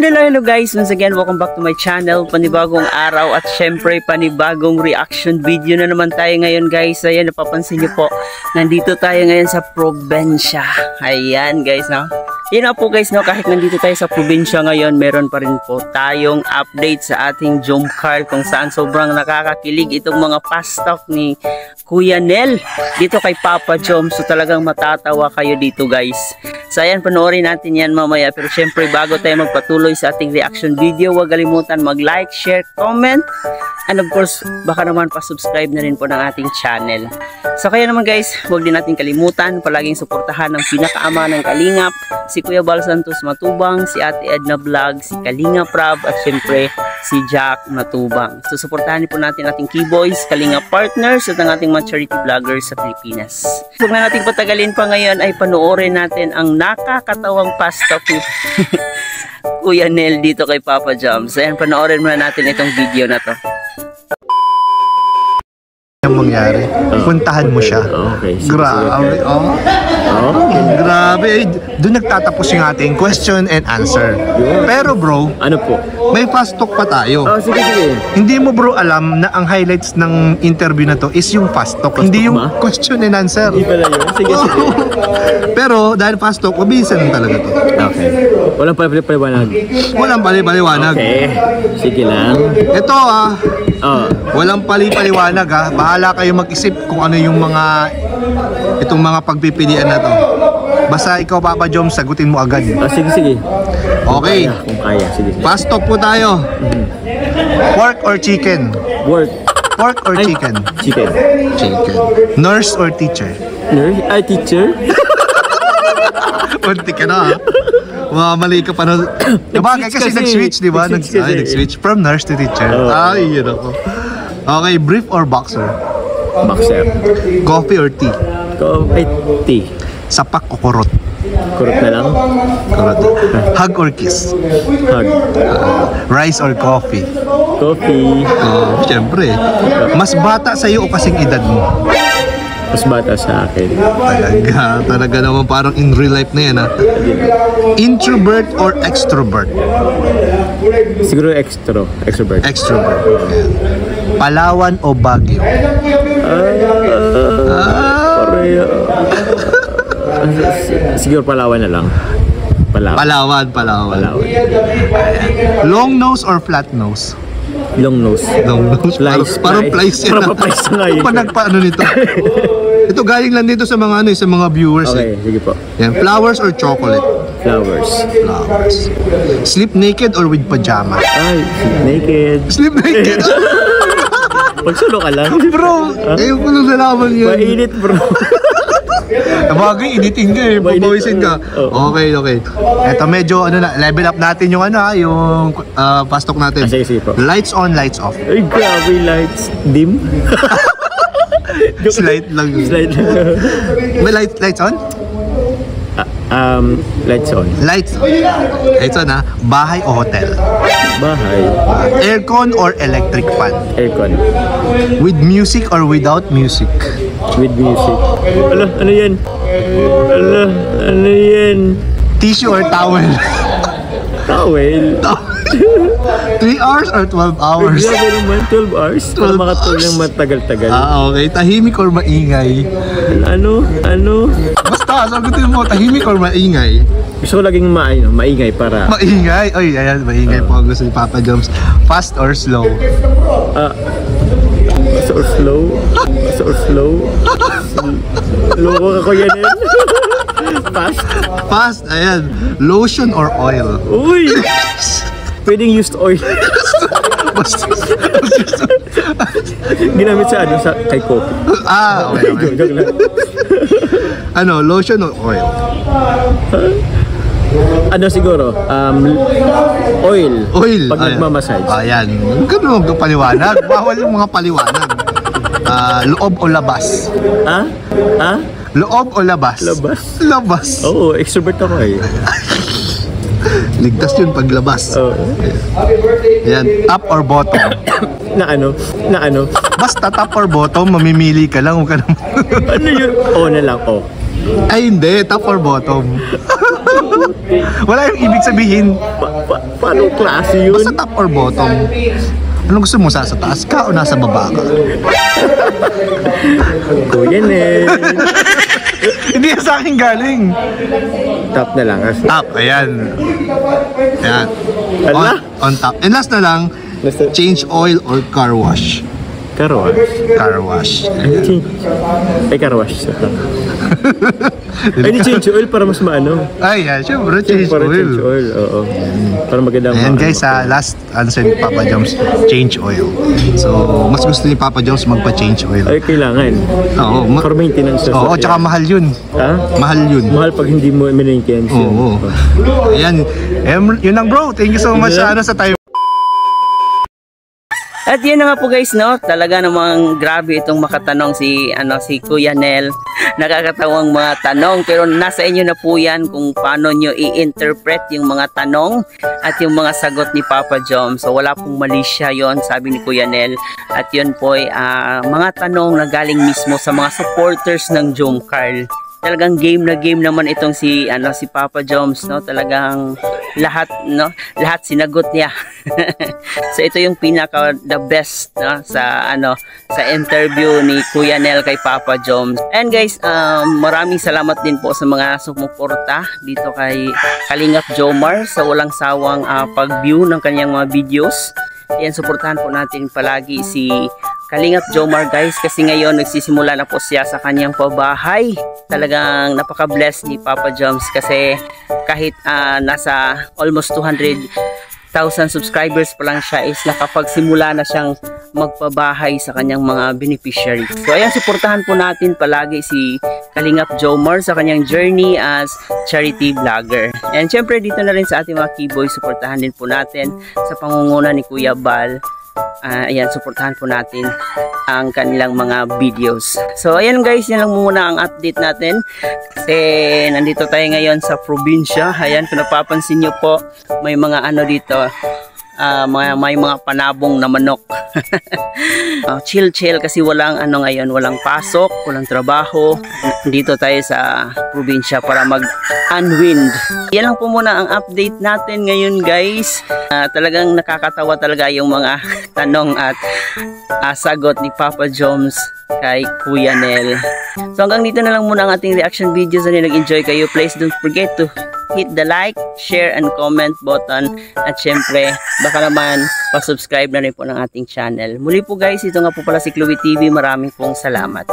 Hello guys, once again welcome back to my channel. Panibagong araw at syempre panibagong reaction video na naman tayo ngayon guys. Ayan, napapansin niyo po, nandito tayo ngayon sa probinsya. Ayan guys, no? Yan na po guys, no? Kahit nandito tayo sa probinsya ngayon, meron pa rin po tayong update sa ating Jom Carl kung saan sobrang nakakakilig itong mga fast talk ni Kuya Nel dito kay Papa Jom. So talagang matatawa kayo dito guys. So ayan, panoorin natin yan mamaya. Pero syempre bago tayo magpatuloy sa ating reaction video, huwag kalimutan mag-like, share, comment, and of course baka naman pa-subscribe na rin po ng ating channel. So kaya naman guys, huwag din natin kalimutan palaging suportahan ng pinakaama ng Kalingap, si Kuya Bal Santos Matubang, si Ate Edna Vlog, si Kalingap Rab, at syempre si Jack Matubang. So suportahan po natin ating Keyboys, Kalingap Partners, at ang ating mga charity vloggers sa Pilipinas. Huwag na natin patagalin pa ngayon, ay panoorin natin ang nakakatawang pasta po Kuya Nel dito kay Papa Jom. So ayan, panoorin muna natin itong video na to. Ang mangyari, puntahan mo siya. Okay. Grabe, grabe. Doon nagtatapos yung ating question and answer. Pero bro, ano po? may fast talk pa tayo. Oh, sige. Hindi mo bro alam na ang highlights ng interview na to is yung fast talk, hindi yung question and answer. Hindi pala yun. Sige. Pero dahil fast talk, mabilisan talaga to. Okay. Walang paliwanag. Walang paliwanag. Okay. Sige lang. Ito walang paliwanag ha. Bahala kayo mag-isip kung ano yung mga itong mga pagpipilian na to. Basta ikaw Papa Jom, sagutin mo agad. Sige. Okay. Kung kaya. Sige. Fast talk po tayo. Pork or chicken? Pork or chicken? Chicken. Nurse or teacher? Nurse? Teacher? Unti ka na ha. Mali ka pa na. Kabagay kasi nag-switch, di ba? Nag-switch from nurse to teacher. Ay, yun ako. Okay, brief or boxer? Boxer. Coffee or tea? Tea. Sapak o kurot? Kurot na lang. Kurot. Hug or kiss? Hug. Rice or coffee? Coffee. Siyempre. Mas bata sa'yo o kasing edad mo? Mas bata sa akin. Talaga naman parang in real life na yan ha. Introvert or extrovert? Siguro extrovert. Extrovert. Palawan o Baguio? Siguro Palawan na lang. Palawan. Long nose or flat nose? Long nose. Parang plies yan. Parang plies na ngayon. Nagpaano nito? Ito galing lang dito sa mga sa mga viewers. Okay, sige po. Yan, flowers or chocolate? Flowers. Sleep naked or with pajama? Naked. Sleep naked. Pagsulo ka lang. Bro, ayaw ko nang nalaman yun. Mainit bro. Bagay, initin ka papawisin ka. Okay. Eto medyo level up natin yung yung fast talk natin. Sige po. Lights on, lights off. Ay, grabe, lights dim. Slight lang. May lights on? Lights on. Lights on ha. Bahay o hotel? Bahay. Aircon or electric fan? Aircon. With music or without music? With music. Ano yan? Tissue or towel? Towel. 3 hours or 12 hours? Grabe naman, 12 hours. Para makatulog ng matagal-tagal. Okay. Tahimik or maingay? Ano? Basta, sagutin mo, tahimik or maingay? Gusto ko laging maingay para... Maingay? Ay, ayan, maingay po ang gusto ni Papa Joms. Fast or slow? Fast or slow? Loko ka ko yan eh. Fast, ayan. Lotion or oil? Uy! Pwedeng used oil. Ginamit sa kay coffee. Okay. Joke lang. Lotion or oil? Siguro? Oil. Pag nagmamassage. Ayan. Ganun ang paliwanag. Bawal yung mga paliwanag. Loob o labas? Loob o labas? Labas. Oo, extrovert ako eh. Ligtas yun paglabas. Ayan, top or bottom? Na ano? Basta top or bottom, mamimili ka lang. Huwag ka naman. Ano yun? Na lang, Ay hindi, top or bottom. Wala yung ibig sabihin. Paano klase yun? Basta top or bottom. Anong gusto mo, sa taas ka o nasa baba ka? Kuya Nel. Hindi yan sa akin galing. Top na lang. Top, ayan. Ayan. Ala? On top. And last na lang, change oil or car wash. Car wash. Car wash. Ay, car wash. Ay, change oil para mas maano. Ay, yeah, syempre, change Para oil. change oil, oo. Para maganda. Ayan guys, last answer ni Papa Joms, change oil. So, mas gusto ni Papa Joms magpa-change oil. Ay, kailangan. Oo. For maintenance. Oo, tsaka mahal yun. Ha? Mahal yun. Mahal pag hindi mo maintenance yun. Oo. Ayan. Yun lang bro. Thank you so much sa time. At yun na nga po guys, no? Talaga namang grabe itong makatanong si Kuya Nel. Nakakatawang mga tanong, pero nasa inyo na po yan kung paano nyo i-interpret yung mga tanong at yung mga sagot ni Papa Jom. So wala pong mali siya yon, sabi ni Kuya Nel. At yun po ay mga tanong na galing mismo sa mga supporters ng Jom Carl. Talagang game na game naman itong si Papa Joms, no? Talagang lahat sinagot niya. So ito yung pinaka the best, no, sa interview ni Kuya Nel kay Papa Joms. And guys, maraming salamat din po sa mga sumuporta dito kay Kalingap Jomar sa walang sawang pag-view ng kanyang mga videos. Ayan, suportahan po natin palagi si Kalingap Jomar guys, kasi ngayon nagsisimula na po siya sa kanyang pabahay. Talagang napaka-bless ni Papa Joms kasi kahit nasa almost 200,000 subscribers pa lang siya is nakapagsimula na siyang magpabahay sa kanyang mga beneficiaries. So ayan, suportahan po natin palagi si Kalingap Jomar sa kanyang journey as charity vlogger. And syempre dito na rin sa ating mga keyboy, suportahan din po natin sa pangunguna ni Kuya Bal. Ayan, suportahan po natin ang kanilang mga videos. So ayan guys, yan lang muna ang update natin kasi nandito tayo ngayon sa probinsya. Ayan, kung napapansin nyo po, may mga dito, may mga panabong na manok. Chill kasi walang ngayon, walang pasok, walang trabaho. Dito tayo sa probinsya para mag-unwind. Yan lang po muna ang update natin ngayon guys. Talagang nakakatawa talaga yung mga tanong at sagot ni Papa Joms kay Kuya Nel. So hanggang dito na lang muna ang ating reaction videos. Sana nag-enjoy kayo, please don't forget to hit the like, share, and comment button. At syempre, baka naman pa-subscribe na rin po ng ating channel. Muli po guys, ito nga po pala si Chloe TV. Maraming pong salamat.